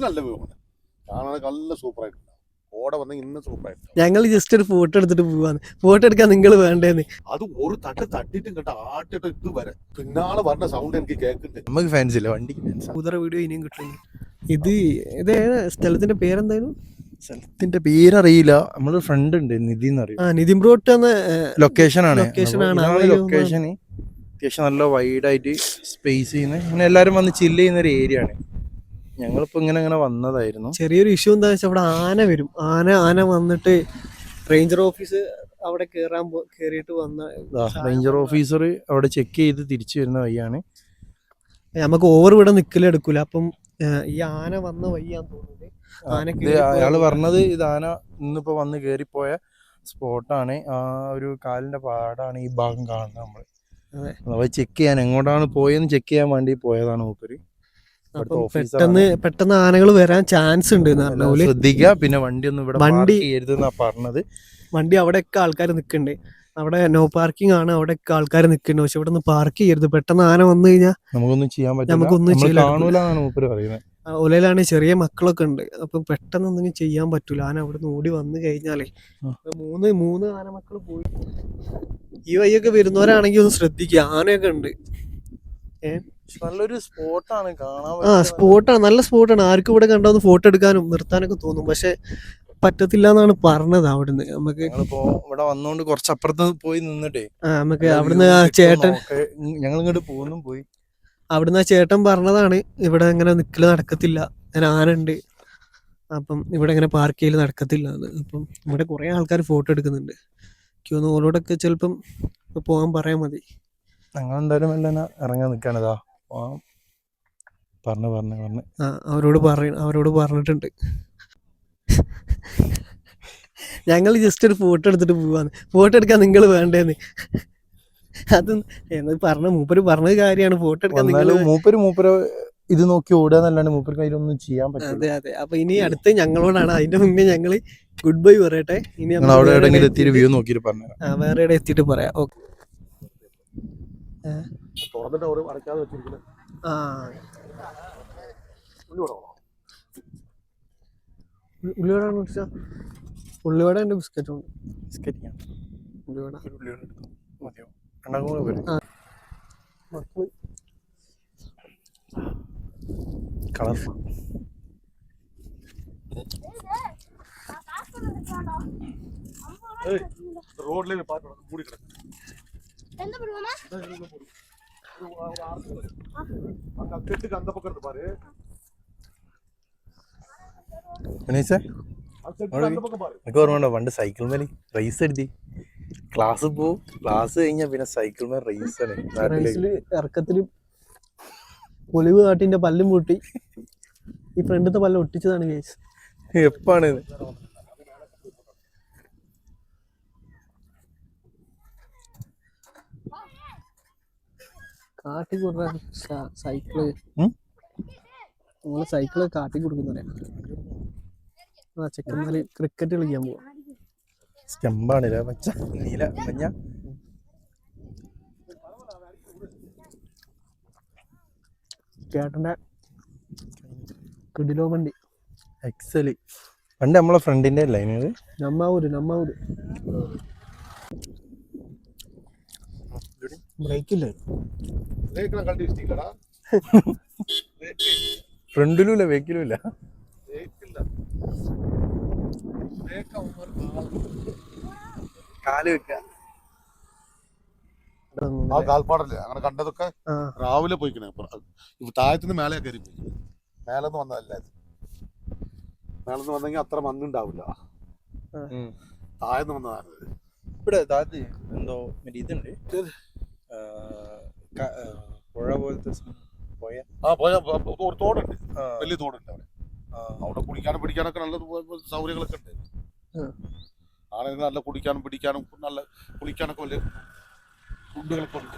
നല്ല വ്യൂ ആണ് കാണാൻ, നല്ല സൂപ്പറായിട്ടുണ്ട്. കോട വന്ന് ഇന്ന് സൂപ്പറായിട്ട് ഞങ്ങൾ ജസ്റ്റ് ഒരു ഫോട്ടോ എടുത്തിട്ട് പോവാന്ന്. ഫോട്ടോ എടുക്കാൻ നിങ്ങൾ വേണ്ടേന്ന്. അത് ഒരു തട്ടിട്ടും കേട്ടോ ആട്ടിട്ട് ഇത് വരെ പിന്നാലെ പറഞ്ഞ സൗണ്ട് എനിക്ക് കേൾക്കുന്നുണ്ട്. നമുക്ക് ഫാൻസ് ഇല്ല, വണ്ടിക്ക് ഫാൻസ്. ഉദര വീഡിയോ ഇനിയും കിട്ടുന്നു. ഇത് സ്ഥലത്തിന്റെ പേരെന്തായിരുന്നു? സ്ഥലത്തിന്റെ പേരറിയില്ല. നമ്മളൊരു ഫ്രണ്ട് ഉണ്ട്, നിധി എന്നറിയും. നിതിൻ ബ്രോട്ട് എന്ന ലൊക്കേഷൻ ആണ്. ലൊക്കേഷൻ. അത്യാവശ്യം നല്ല വൈഡ് ആയിട്ട് സ്പേസ് ചെയ്യുന്ന, ഇങ്ങനെ എല്ലാരും വന്ന് ചില്ല് ചെയ്യുന്ന ഒരു ഏരിയ ആണ്. ഞങ്ങളിപ്പോ ഇങ്ങനെ വന്നതായിരുന്നു. ചെറിയൊരു ഇഷ്യൂ എന്താ വെച്ചാൽ അവിടെ ആന വരും. ആന വന്നിട്ട് റേഞ്ചർ ഓഫീസ് അവിടെ കേറിയിട്ട് വന്ന റേഞ്ചർ ഓഫീസർ അവിടെ ചെക്ക് ചെയ്ത് തിരിച്ചു വരുന്ന വഴിയാണ്. നമുക്ക് ഓവർ ഇവിടെ നിക്കലെടുക്കൂല. അപ്പം ഈ ആന വന്ന വഴിയാന്ന് തോന്നുന്നത്. അയാള് പറഞ്ഞത് ഇത് ആന ഇന്നിപ്പോ വന്ന് കേറിപ്പോയ സ്പോട്ടാണ്. ആ ഒരു കാലിന്റെ പാടാണ് ഈ ഭാഗം കാണുന്നത്. നമ്മള് ചെക്ക് ചെയ്യാൻ എങ്ങോട്ടാണ് പോയെന്ന് ചെക്ക് ചെയ്യാൻ വേണ്ടി പോയതാണ് മൂപ്പര്. പെട്ടെന്ന് ആനകൾ വരാൻ ചാൻസ് ഉണ്ട് ശ്രദ്ധിക്കുക. പിന്നെ വണ്ടി ഒന്നും ഇവിടെ ചെയ്യരുതെന്നാ പറഞ്ഞത്. വണ്ടി അവിടെയൊക്കെ ആൾക്കാർ നിൽക്കുന്നുണ്ട്. അവിടെ നോ പാർക്കിംഗ് ആണ്. അവിടെയൊക്കെ ആൾക്കാർ നിൽക്കുന്നുണ്ട്. പക്ഷെ ഇവിടെ നിന്ന് പാർക്ക് ചെയ്യരുത്. പെട്ടെന്ന് ആന വന്നു കഴിഞ്ഞാൽ നമുക്കൊന്നും ചെയ്യാൻ പറ്റില്ല. ഒലയിലാണ് ചെറിയ മക്കളൊക്കെ ഉണ്ട്. അപ്പൊ പെട്ടെന്ന് എന്തെങ്കിലും ചെയ്യാൻ പറ്റൂല. ആന അവിടെ നിന്ന് ഓടി വന്നു കഴിഞ്ഞാലേ മൂന്ന് ആന മക്കൾ പോയി. ഈ വഴിയൊക്കെ വരുന്നവരാണെങ്കിൽ ഒന്ന് ശ്രദ്ധിക്കുക. ആനയൊക്കെ ഉണ്ട്. നല്ലൊരു സ്പോട്ടാണ് കാണാൻ. സ്പോട്ടാണ്, നല്ല സ്പോട്ടാണ്. ആർക്കും ഇവിടെ കണ്ടാന്ന് ഫോട്ടോ എടുക്കാനും നിർത്താനൊക്കെ തോന്നും. പക്ഷെ പറ്റത്തില്ല എന്നാണ് പറഞ്ഞത് അവിടുന്ന്. നമുക്ക് ഇവിടെ വന്നോണ്ട് കുറച്ചപ്പുറത്ത് പോയി നിന്നിട്ടേ നമുക്ക് അവിടുന്ന് ചേട്ടൻ ഞങ്ങൾ ഇങ്ങോട്ട് പോകുന്നു പോയി. അവിടുന്ന് ആ ചേട്ടൻ പറഞ്ഞതാണ് ഇവിടെ ഇങ്ങനെ നിക്കല് നടക്കത്തില്ല, അങ്ങനെ ആന ഉണ്ട്, അപ്പം ഇവിടെ ഇങ്ങനെ പാർക്ക് ചെയ്യല് നടക്കത്തില്ല എന്ന്. അപ്പം ഇവിടെ കുറെ ആൾക്കാർ ഫോട്ടോ എടുക്കുന്നുണ്ട്. എനിക്ക് തോന്നുന്നു ഓരോടൊക്കെ ചിലപ്പം പോകാൻ പറയാൻ മതി. ഞങ്ങൾ എന്തായാലും എല്ലാം ഇറങ്ങാൻ നിൽക്കാണിതാ. പറഞ്ഞു അവരോട് പറഞ്ഞിട്ടുണ്ട്. ഞങ്ങൾ ജസ്റ്റ് ഒരു ഫോട്ടോ എടുത്തിട്ട് പോവാന്ന്. ഫോട്ടോ എടുക്കാൻ നിങ്ങൾ വേണ്ടേന്ന്. അത് മൂപ്പര് പറഞ്ഞ കാര്യമാണ്. ഫോട്ടോ എടുക്കാൻ മൂപ്പര് ഇത് നോക്കി ഓടാന്നല്ലാണ്ട് മൂപ്പർക്ക് അതിലൊന്നും ചെയ്യാൻ പറ്റില്ല. അതെ. അപ്പൊ ഇനി അടുത്ത് ഞങ്ങളോടാണ്. അതിന്റെ മുന്നേ ഞങ്ങള് ഗുഡ് ബൈ പറയട്ടെ. ഇനി വ്യൂ നോക്കിട്ട് പറഞ്ഞു വേറെ എവിടെ എത്തിയിട്ട് പറയാം. ഓക്കെ. ഉള്ളിവട ഉണ്ട്, ബിസ്ക്കറ്റ് ഉണ്ട്. ഉള്ളിവട മക്കള് കളർഫുൾ. റോഡിലേക്ക് മൂടി കിടക്കും. ഓർമ്മ പണ്ട് സൈക്കിൾ മേലെ റേസ് എടുത്തി ക്ലാസ് പോവും. ക്ലാസ് കഴിഞ്ഞാ പിന്നെ സൈക്കിൾ മേൽ റേസ് ആണ്. ഇറക്കത്തില് ഒലിവ് കാട്ടിന്റെ പല്ലും പൂട്ടി ഈ ഫ്രണ്ടത്തെ പല്ല് ഒട്ടിച്ചതാണ് കേസ്. എപ്പാണ് കാട്ടി കൊടുക്കാൻ സൈക്കിള് സൈക്കിള് കാട്ടി കൊടുക്കുന്നറിയാം. ചെക്കന്മാര് ക്രിക്കറ്റ് കളിക്കാൻ പോവാ. സ്റ്റമ്പാണ് പച്ച നീല മഞ്ഞ. ചേട്ടന്റെ കിടിലോ വണ്ടി എക്സല്. പണ്ട് നമ്മളെ ഫ്രണ്ടിന്റെ അല്ലേ നമ്മൂര് ബ്രേക്കില്ലേ? ഫ്രണ്ടിലും ഇല്ല ബാക്കിലും ഇല്ല. കാല് വെക്ക ആ കാൽപ്പാടല്ലേ അങ്ങനെ കണ്ടതൊക്കെ രാവിലെ പോയിക്കണേ. താഴത്തുനിന്ന് മേലെ കയറി പോയി. മേലെന്ന് വന്നതല്ല, മേലെന്ന് വന്നെങ്കിൽ അത്ര മണ്ണുണ്ടാവില്ല. താഴെന്ന് വന്നതാണ്. ഇവിടെ താഴത്ത് എന്തോ ഇതുണ്ട്, പുഴ പോലത്തെ ഒരു തോടുണ്ട്, വലിയ തോടുണ്ട് അവിടെ. അവിടെ കുടിക്കാനും പിടിക്കാനൊക്കെ നല്ല സൗകര്യങ്ങളൊക്കെ ഉണ്ട്. ആണെങ്കിൽ നല്ല കുടിക്കാനും പിടിക്കാനും നല്ല കുളിക്കാനൊക്കെ വലിയ ഫുഡുകളൊക്കെ ഉണ്ട്.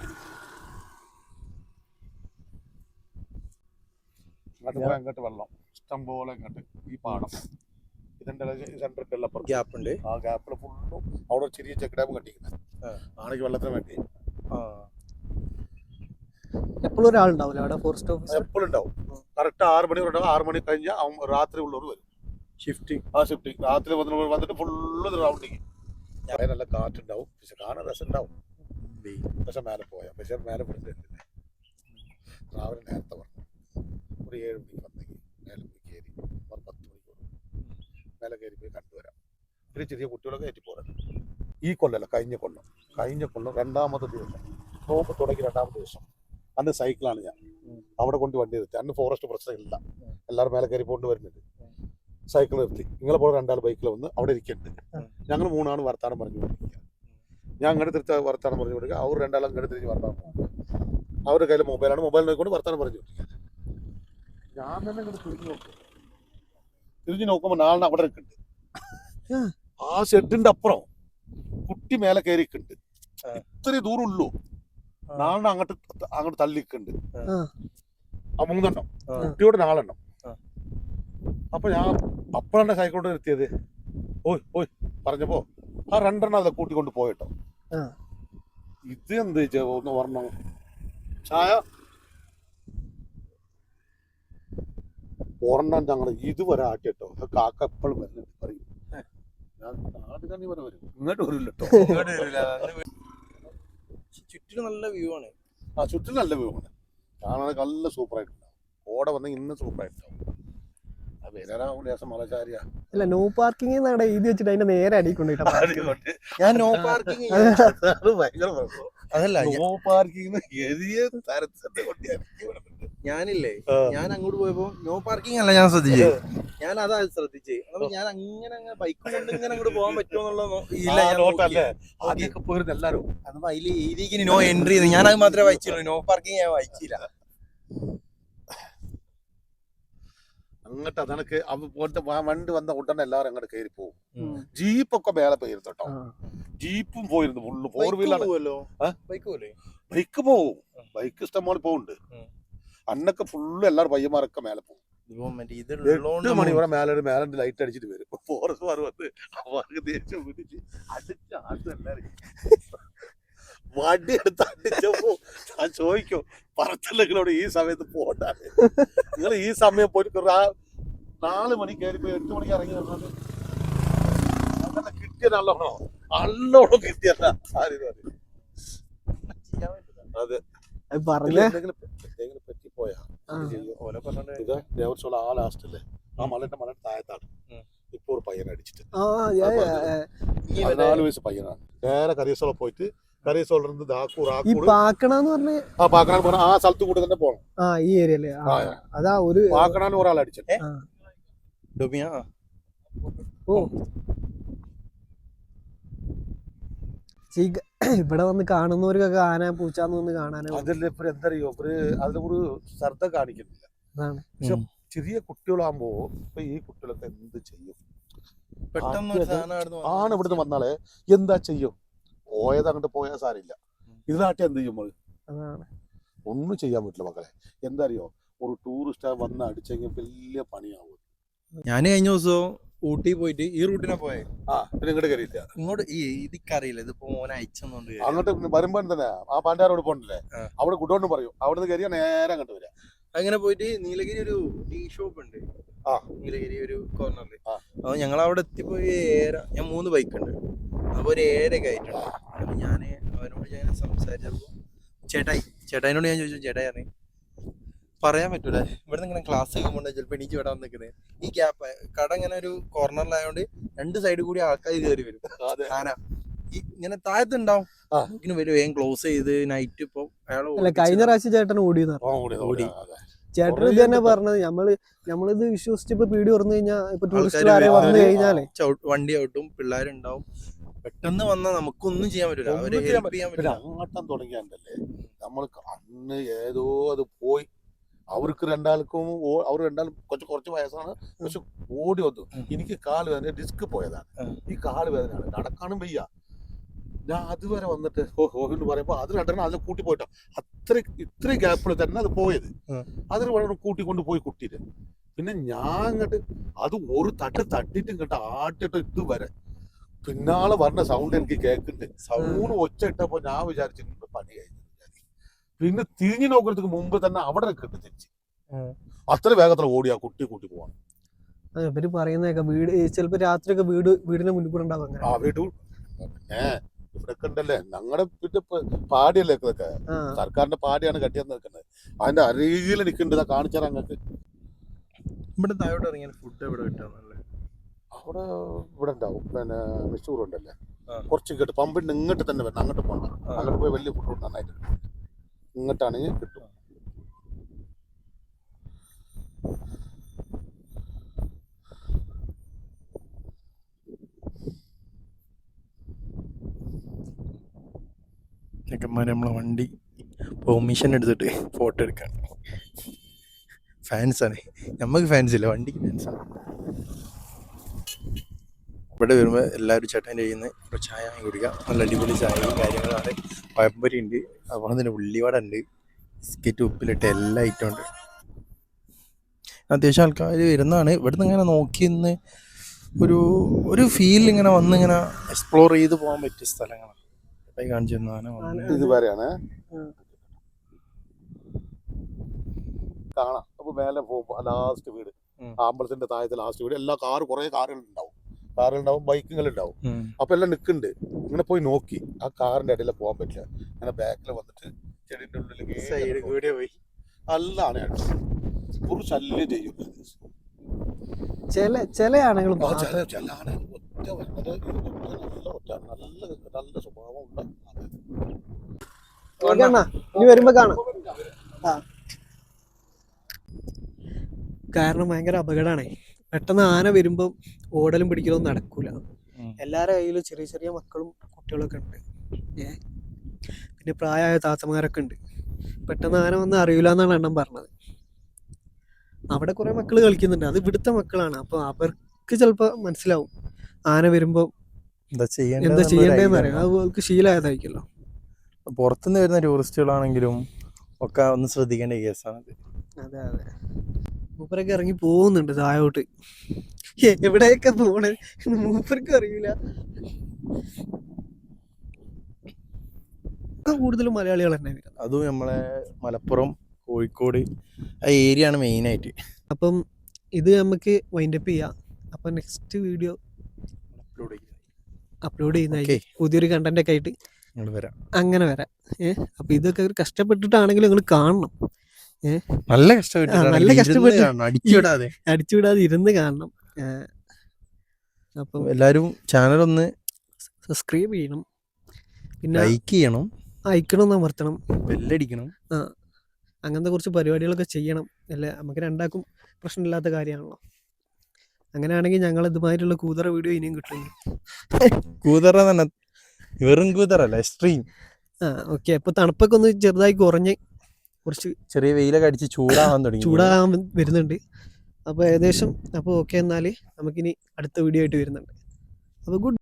അങ്ങോട്ട് പോയാൽ അങ്ങോട്ട് വെള്ളം ഇഷ്ടം പോലെ. ഇങ്ങോട്ട് ഈ പാടം ഇതിന്റെ ഗ്യാപ്പ് ഉണ്ട്. ആ ഗ്യാപ്പിൽ ഫുള്ളും അവിടെ ചെറിയ ചെക്ക് ഡാം കണ്ടിരിക്കുന്നത് ആണെങ്കിൽ വെള്ളത്തിന് വേണ്ടി. എപ്പോഴും ഒരാളുണ്ടാവില്ല അവിടെ. ഫോറസ്റ്റ് ഓഫീസർ എപ്പോഴും ഉണ്ടാവും. കറക്റ്റ് 6 മണി ഉണ്ടാവും. 6 മണി കഴിഞ്ഞാൽ അവൻ രാത്രി ഉള്ളവർ വരും. ഷിഫ്റ്റിംഗ് ഷിഫ്റ്റിംഗ് രാത്രി വന്നിട്ട് ഫുള്ള് റൗണ്ടിങ്. നല്ല കാറ്റുണ്ടാവും, പക്ഷെ കാണാൻ രസം ഉണ്ടാവും. പക്ഷെ മേലെ പോയാൽ പക്ഷെ മേലെ പിടിച്ചിട്ടില്ലേ. രാവിലെ നേരത്തെ പറഞ്ഞു ഒരു 7 മണിക്ക് വന്നെങ്കിൽ മേലെ പോയി കയറി 10 മണിക്ക് മേലെ കയറി പോയി കണ്ടുവരാം. ഒരു ചെറിയ കുട്ടികളൊക്കെ കയറ്റി പോരാ. ഈ കൊല്ലല്ല, കഴിഞ്ഞ കൊല്ലം 2ാമത്തെ ദിവസം, നോമ്പ് തുടങ്ങി 2ാമത്തെ ദിവസം അന്ന് സൈക്കിളാണ് ഞാൻ അവിടെ കൊണ്ട് വണ്ടി നിർത്തി. അന്ന് ഫോറസ്റ്റ് പ്രശ്നമില്ല, എല്ലാവരും മേലെ കയറി പോകൊണ്ട് വരുന്നുണ്ട്. സൈക്കിൾ നിർത്തി, നിങ്ങളെ പോലെ 2 ആൾ ബൈക്കിൽ വന്ന് അവിടെ ഇരിക്കുന്നുണ്ട്. ഞങ്ങൾ 3 ആൾ വർത്താനം പറഞ്ഞു കൊണ്ടിരിക്കുക. ഞാൻ അങ്ങോട്ട് തിരിച്ച് വർത്താനം പറഞ്ഞു കൊടുക്കുക, അവർ 2 ആൾ അങ്ങോട്ട് തിരിഞ്ഞ് വർത്താനം പറഞ്ഞു. അവരുടെ കയ്യിൽ മൊബൈലാണ്, മൊബൈൽ നോക്കിക്കൊണ്ട് വർത്താനം പറഞ്ഞു കൊണ്ടിരിക്കുക. ഞാൻ തന്നെ ഇങ്ങോട്ട് തിരിഞ്ഞ് നോക്കുമ്പോൾ നാളെ അവിടെ നിൽക്കുന്നുണ്ട്. ആ ഷെഡിന്റെ അപ്പുറം കുട്ടി മേലെ കയറിക്കുന്നുണ്ട്. ഇത്രയും ദൂരമുള്ളൂ. നാളെ അങ്ങോട്ട് തള്ളിക്കുന്നുണ്ട്. ആ 3 എണ്ണം കുട്ടിയോട് 4 എണ്ണം. അപ്പൊ ഞാൻ അപ്പോഴാണ് സൈക്കിളോട് നിർത്തിയത്. ഓയ് പറഞ്ഞപ്പോ ആ 2 എണ്ണം അതിലെ കൂട്ടിക്കൊണ്ട് പോയിട്ടോ. ഇത് എന്ത് ഒന്ന് പറഞ്ഞു ചായ ഒരെണ്ണം ഞങ്ങൾ ഇതുവരെ ആട്ടിട്ടോ. കാക്ക എപ്പോഴും വരുന്നുണ്ട് പറയും. ഞാൻ നാട്ടിൽ തന്നെ വരെ വരും, ഇങ്ങോട്ട് വരില്ല കേട്ടോ. ചുറ്റിലും നല്ല വ്യൂ ആണ്. ചുറ്റിലും നല്ല വ്യൂ ആണ്. കാണാൻ നല്ല സൂപ്പറായിട്ടുണ്ടാവും. ഓടെ വന്ന ഇന്ന് സൂപ്പറായിട്ടുണ്ടാവും. അല്ല, നോ പാർക്കിംഗ് എഴുതി വെച്ചിട്ട് അതിന്റെ നേരെ അടിക്കൊണ്ടിട്ട് ഞാൻ നോ പാർക്കിംഗ് അതല്ല നോ പാർക്കിംഗ് ഞാനില്ലേ, ഞാൻ അങ്ങോട്ട് പോയപ്പോ നോ പാർക്കിംഗ് അല്ല ഞാൻ ശ്രദ്ധിച്ചേ. ഞാൻ അതാ ശ്രദ്ധിച്ചേ. അപ്പൊ ഞാൻ അങ്ങനെ ബൈക്ക് കൊണ്ട് ഇങ്ങനെ അങ്ങോട്ട് പോകാൻ പറ്റുമോ എല്ലാരും അപ്പൊ അതിൽ എഴുതിക്ക് നോ എൻട്രി ചെയ്ത് ഞാൻ അത് മാത്രമേ വായിച്ചുള്ളൂ. നോ പാർക്കിംഗ് ഞാൻ വായിച്ചില്ല. അങ്ങോട്ട് അതണക്ക് വണ്ടി വന്ന ഉടനെ എല്ലാവരും അങ്ങോട്ട് കയറി പോകും. ജീപ്പൊക്കെ മേലെ പോയിരുന്നു കേട്ടോ. ജീപ്പും പോയിരുന്നു ഫുള്ള് 4 വീലർ. ബൈക്ക് പോവും, ബൈക്ക് ഇഷ്ടംപോലെ പോകുന്നുണ്ട്. അന്നൊക്കെ ഫുള്ള് എല്ലാവരും പയ്യന്മാരൊക്കെ മേലെ പോകും. 8 മണി വരെ മേലെ ലൈറ്റ് അടിച്ചിട്ട് വരും. ഫോറസ്റ്റ് വന്ന് അവർക്ക് ദേഷ്യം പിടിച്ച് അടിച്ച് എല്ലാവരും വണ്ടി എടുത്ത് അടിച്ചപ്പോ ഞാൻ ചോദിക്കും, പറച്ചല്ലെങ്കിലോട് ഈ സമയത്ത് പോണ്ടാണ്. നിങ്ങൾ ഈ സമയം പോയിട്ട് 4 മണി കയറി പോയി 8 മണിക്ക് ഇറങ്ങി വന്നത് അങ്ങനെ കിട്ടിയ നല്ലോണം കിട്ടിയല്ല. അതെ എന്തെങ്കിലും പറ്റിപ്പോയാ ദേവസ്വം ആ ലാസ്റ്റല്ലേ ആ മലന്റെ താഴത്താണ്. ഇപ്പൊ ഒരു പയ്യനെ അടിച്ചിട്ട് 14 വയസ്സ് പയ്യനാണ്. നേരെ കരീസോളം പോയിട്ട് കരീസോളിൽ ആ സ്ഥലത്ത് കൂടെ തന്നെ പോകണം. ഈ ഏരിയയില് അതാ ഒരു പാക്കണാന്ന് ഒരാൾ അടിച്ചിട്ട് ഇവിടെ വന്ന് കാണുന്നവർക്കൊക്കെ ആന പൂച്ചാന്ന് വന്ന് കാണാനോ അതല്ലേ ഇപ്പൊ എന്തറിയോ അതിലൊരു ശ്രദ്ധ കാണിക്കുന്നില്ല. പക്ഷെ ചെറിയ കുട്ടികളാകുമ്പോ ഇപ്പൊ ഈ കുട്ടികളൊക്കെ എന്ത് ചെയ്യും? ആണ് ഇവിടുന്ന് വന്നാലേ എന്താ ചെയ്യും? പോയത് അങ്ങോട്ട് പോയാൽ സാരില്ല. ഇതിനാട്ടി എന്ത് ചെയ്യും? ഒന്നും ചെയ്യാൻ പറ്റില്ല മക്കളെ. എന്താ അറിയോ, ഒരു ടൂറിസ്റ്റ് വന്ന് അടിച്ചെങ്കിൽ വലിയ പണിയാവും. ഞാൻ കഴിഞ്ഞ ദിവസം ഊട്ടി പോയിട്ട് ഈ റൂട്ടിനെ പോയെ. പിന്നെ ഇങ്ങോട്ട് കയറിയില്ല. ഇങ്ങോട്ട് ഇതിക്കറിയില്ല, ഇതിപ്പോ മോനെ അയച്ചെന്നുണ്ട്. അങ്ങോട്ട് വരുമ്പോ തന്നെ ആ പാണ്ഡ്യാറോട് പോകണ്ടല്ലേ, അവിടെ ഗുഡോണ്ട് പറയും. അവിടെ നിന്ന് കയറിയാ നേരെ അങ്ങോട്ട് വരാം. അങ്ങനെ പോയിട്ട് നീലഗിരി ഒരു ടീ ഷോപ്പ് ഉണ്ട്, നീലഗിരി ഒരു കോർണറിൽ. അപ്പൊ ഞങ്ങൾ അവിടെ എത്തിപ്പോയി ഞാൻ 3 ബൈക്ക് ഉണ്ട്. അപ്പൊ ഒരു 7 ആയിട്ടുണ്ട്. അപ്പൊ ഞാന് അവനോട് ഞാൻ സംസാരിച്ചപ്പോ ചേട്ടായിനോട് ഞാൻ ചോദിച്ചു, ചേട്ടായി അറിയാം പറയാൻ പറ്റൂല, ഇവിടെ നിന്ന് ഇങ്ങനെ ക്ലാസ് കഴിക്കുമ്പോൾ ചിലപ്പോൾ എനിക്ക് ഇവിടെ വന്നിരിക്കുന്നത് ഈ ഗ്യാപ്പ് കട ഇങ്ങനെ ഒരു കോർണറിലായോണ്ട് 2 സൈഡ് കൂടി ആൾക്കാർ കയറി വരും. ആന ഇങ്ങനെ താഴത്തുണ്ടാവും, ഇങ്ങനെ വരും. വേഗം ക്ലോസ് ചെയ്ത് നൈറ്റ് ഇപ്പൊ അയാൾ കഴിഞ്ഞ പ്രാവശ്യം ചേട്ടൻ ഓടി ചേട്ടൻ ഇത് തന്നെ പറഞ്ഞത്. നമ്മളിത് വിശ്വസിച്ച് ഇപ്പൊ പീടി തുറന്നു കഴിഞ്ഞാൽ ഇപ്പൊ ടൂറിസ്റ്റ് വന്നു കഴിഞ്ഞാലേ വണ്ടി ഔട്ടും പിള്ളേരുണ്ടാവും. പെട്ടെന്ന് വന്നാൽ നമുക്കൊന്നും ചെയ്യാൻ പറ്റില്ല. അവര് ഹെൽപ്പ് ചെയ്യാൻ പറ്റില്ല. അങ്ങോട്ടം തുടങ്ങിയാണ്ടല്ലേ നമ്മൾ അന്ന് ഏതോ അത് പോയി. അവർക്ക് രണ്ടാൾക്കും അവർ രണ്ടാളും കുറച്ച് വയസ്സാണ്, പക്ഷെ ഓടി വന്നു. എനിക്ക് കാല് വേദന, ഡിസ്ക് പോയതാണ്. ഈ കാല് വേദനയാണ്, നടക്കാനും വയ്യ. ഞാൻ അതുവരെ വന്നിട്ട് എന്ന് പറയുമ്പോ അത് 2 എണ്ണം അതിൽ കൂട്ടി പോയിട്ടോ. ഇത്രയും ഗ്യാപ്പിൽ തന്നെ അത് പോയത്. അതിന് വളരെ കൂട്ടിക്കൊണ്ട് പോയി കുട്ടിയിട്ട് പിന്നെ ഞാൻ ഇങ്ങോട്ട് അത് ഒരു തട്ടിട്ട് ഇങ്ങോട്ട് ആട്ടിട്ട് ഇതുവരെ പിന്നാലെ പറഞ്ഞ സൗണ്ട് എനിക്ക് കേൾക്കുന്നുണ്ട്. സൗണ്ട് ഒച്ച ഇട്ടപ്പോ ഞാൻ വിചാരിച്ചിട്ടുണ്ട് പണി കഴിഞ്ഞു. പിന്നെ തിരിഞ്ഞു നോക്കുന്നതിന് മുമ്പ് തന്നെ അവിടെ നിൽക്കുന്നുണ്ട് തിരിച്ച്. അത്ര വേഗത്തിൽ ഓടിയാ കുട്ടി പോവാണ്. ഇവര് പറയുന്നതൊക്കെ വീട് ചിലപ്പോ രാത്രിയൊക്കെ വീടിന്റെ മുന്നിൽ കൂടെ ഉണ്ടാവും അങ്ങനെ. ആ വീട്ടു ഇവിടൊക്കെ ഉണ്ടല്ലേ ഞങ്ങളുടെ പിന്നെ പാടിയല്ലേ ഇതൊക്കെ, സർക്കാരിന്റെ പാടിയാണ് കട്ടിയെന്ന് നിൽക്കുന്നത്. അതിന്റെ അരികിൽ നിൽക്കേണ്ടതാ കാണിച്ചാൽ അങ്ങക്ക്. ഇവിടെ താഴോട്ട് ഇറങ്ങിയ ഫുഡ് എവിടെ കിട്ടാന്നല്ലേ? അവിടെ ഇവിടെ ഉണ്ടാവും, പിന്നെ മിസ്റ്റൂർ ഉണ്ടല്ലേ, കുറച്ച് ഇങ്ങോട്ട് പമ്പിന്റെ ഇങ്ങോട്ട് തന്നെ വരണം, അങ്ങോട്ട് പോകണം. അങ്ങോട്ട് പോയി വലിയ ഫുഡ് നന്നായിട്ട് ഇങ്ങോട്ടാണെങ്കിൽ കിട്ടും. ചെക്കന്മാർ നമ്മളെ വണ്ടി പെർമിഷൻ എടുത്തിട്ട് ഫോട്ടോ എടുക്കാൻ ഫാൻസാണ്. നമുക്ക് ഫാൻസ് ഇല്ല, വണ്ടിക്ക് ഫാൻസാണ്. ഇവിടെ വരുമ്പോൾ എല്ലാവരും ചേട്ടൻ്റെ കയ്യിൽ നിന്ന് ഒരു ചായ വാങ്ങി കുടിക്കുക. നല്ല അടിപൊളി ചായയും കാര്യങ്ങളാണ്. പഴംപൊരി ഉണ്ട്, അതുപോലെ തന്നെ ഉള്ളിവട ഉണ്ട്, ബിസ്ക്കറ്റ് ഉപ്പിലിട്ട് എല്ലാ ഐറ്റം ഉണ്ട്. അത്യാവശ്യം ആൾക്കാർ വരുന്നതാണ്. ഇവിടുന്ന് ഇങ്ങനെ നോക്കി നിന്ന് ഒരു ഫീൽ ഇങ്ങനെ വന്നിങ്ങനെ എക്സ്പ്ലോർ ചെയ്ത് പോകാൻ പറ്റിയ സ്ഥലങ്ങളാണ്. കാണിച്ചു ഇത് വരെയാണ് കാണാം. അപ്പൊ മേലെ പോകുമ്പോ ലാസ്റ്റ് വീട്, ആമ്പലത്തിന്റെ താഴത്തെ ലാസ്റ്റ് വീട്. എല്ലാ കുറെ കാറുകളുണ്ടാവും, ബൈക്കുകളുണ്ടാവും. അപ്പൊ എല്ലാം നിൽക്കുന്നുണ്ട്. ഇങ്ങനെ പോയി നോക്കി ആ കാറിന്റെ ഇടയിൽ പോകാൻ പറ്റില്ല. അങ്ങനെ ബാക്കിൽ വന്നിട്ട് ചെടിന്റെ ഉള്ളിലേക്ക് പോയി നല്ലാണ് ഒരു ശല്യം ചെയ്യും. ചില ആണുങ്ങൾ നല്ല സ്വഭാവം ഉണ്ട്. ഇനി വരുമ്പോ കാണാം. കാരണം ഭയങ്കര അപകടമാണേ. പെട്ടെന്ന് ആന വരുമ്പോ ഓടലും പിടിക്കലൊന്നും നടക്കൂല. എല്ലാരുടെ കയ്യിലും ചെറിയ ചെറിയ മക്കളും കുട്ടികളൊക്കെ ഉണ്ട്. പിന്നെ പ്രായമായ താത്തമാരൊക്കെ ഉണ്ട്. പെട്ടെന്ന് ആന വന്ന് അറിയില്ല എന്നാണ് എണ്ണം പറഞ്ഞത്. അവിടെ കുറെ മക്കൾ കളിക്കുന്നുണ്ട്, അത് ഇവിടുത്തെ മക്കളാണ്. അപ്പൊ അവർക്ക് ചിലപ്പോ മനസ്സിലാവും ആന വരുമ്പോ എന്താ ചെയ്യേണ്ടതെന്ന് അറിയാം. അവർക്ക് ശീലമായതായിരിക്കല്ലോ. പുറത്തുനിന്ന് വരുന്ന ടൂറിസ്റ്റുകളാണെങ്കിലും ഒക്കെ ഒന്ന് ശ്രദ്ധിക്കേണ്ട കേസാണ്. അതെ മൂപ്പരൊക്കെ ഇറങ്ങി പോകുന്നുണ്ട് താഴോട്ട്. എവിടെയൊക്കെ പോണേ മൂപ്പർക്ക് അറിയില്ല. കൂടുതലും മലയാളികൾ തന്നെ വരുന്നത്. അതും നമ്മളെ മലപ്പുറം, കോഴിക്കോട് ആ ഏരിയ ആണ് മെയിനായിട്ട്. അപ്പം ഇത് നമുക്ക് വൈൻഡപ്പ് ചെയ്യാം. അപ്പം നെക്സ്റ്റ് വീഡിയോ അപ്ലോഡ് ചെയ്യുന്നതായിരിക്കും, പുതിയൊരു കണ്ടന്റ് ഒക്കെ ആയിട്ട് അങ്ങനെ വരാം. അപ്പൊ ഇതൊക്കെ കഷ്ടപ്പെട്ടിട്ടാണെങ്കിലും നിങ്ങൾ കാണണം. നല്ല കഷ്ടപ്പെട്ട് അടിച്ചുവിടാതെ ഇരുന്ന് കാണണം. അപ്പം എല്ലാരും ചാനൽ ഒന്ന് സബ്സ്ക്രൈബ് ചെയ്യണം, പിന്നെ ലൈക്ക് ചെയ്യണം, അയക്കണം, അമർത്തണം, ബെല്ലടിക്കണം. അങ്ങനത്തെ കുറച്ച് പരിപാടികളൊക്കെ ചെയ്യണം. അല്ലേ നമുക്ക് രണ്ടാക്കും പ്രശ്നമില്ലാത്ത കാര്യമാണല്ലോ. അങ്ങനെയാണെങ്കിൽ ഞങ്ങൾ ഇതുമായിട്ടുള്ള കൂതറ വീഡിയോ ഇനിയും കിട്ടും. കൂതറ തന്നെ, വെറും കൂതറല്ല, എക്സ്ട്രീം. ഓക്കെ. അപ്പൊ തണുപ്പൊക്കെ ഒന്ന് ചെറുതായി കുറഞ്ഞ് കുറച്ച് ചെറിയ വെയിലൊക്കെ അടിച്ച് ചൂടാകാൻ വരുന്നുണ്ട്. അപ്പോൾ ഏകദേശം അപ്പോൾ ഓക്കെ. എന്നാൽ നമുക്കിനി അടുത്ത വീഡിയോ ആയിട്ട് വരുന്നുണ്ട്. അപ്പോൾ ഗുഡ്.